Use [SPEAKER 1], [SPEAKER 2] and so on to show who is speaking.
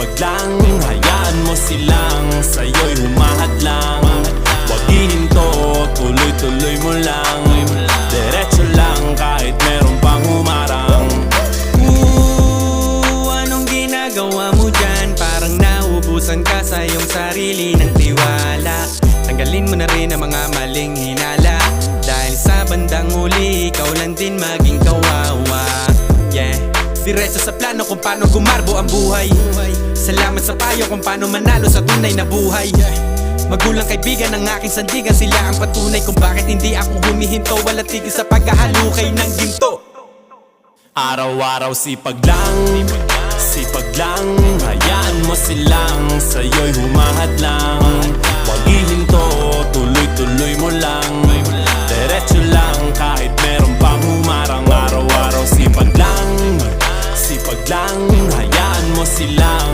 [SPEAKER 1] sipag lang, hayaan mo silang sa'yo'y humahadlang. Huwag hihinto, tuloy-tuloy mo lang. Diretso lang kahit meron pang humarang.
[SPEAKER 2] Anong ginagawa mo dyan? Parang naubusan ka sa iyong sarili ng tiwala. Tanggalin mo na rin ang mga maling hinala, dahil sa bandang huli ikaw lang din maging kawawa. Yeah, diretso sa plano kung paano gumarbo ang buhay. Salamat sa payo kung paano manalo sa tunay na buhay. Magulang kaibigan ng aking sandigan, sila ang patunay kung bakit hindi ako humihinto. Wala tigil sa pagkahalukay ng ginto.
[SPEAKER 1] Araw-araw sipag lang, sipag lang, hayaan mo silang sa'yo'y humahadlang. Huwag hihinto, tuloy-tuloy mo lang. Diretso lang kahit meron pang humarang. Araw-araw sipag lang, hayaan mo silang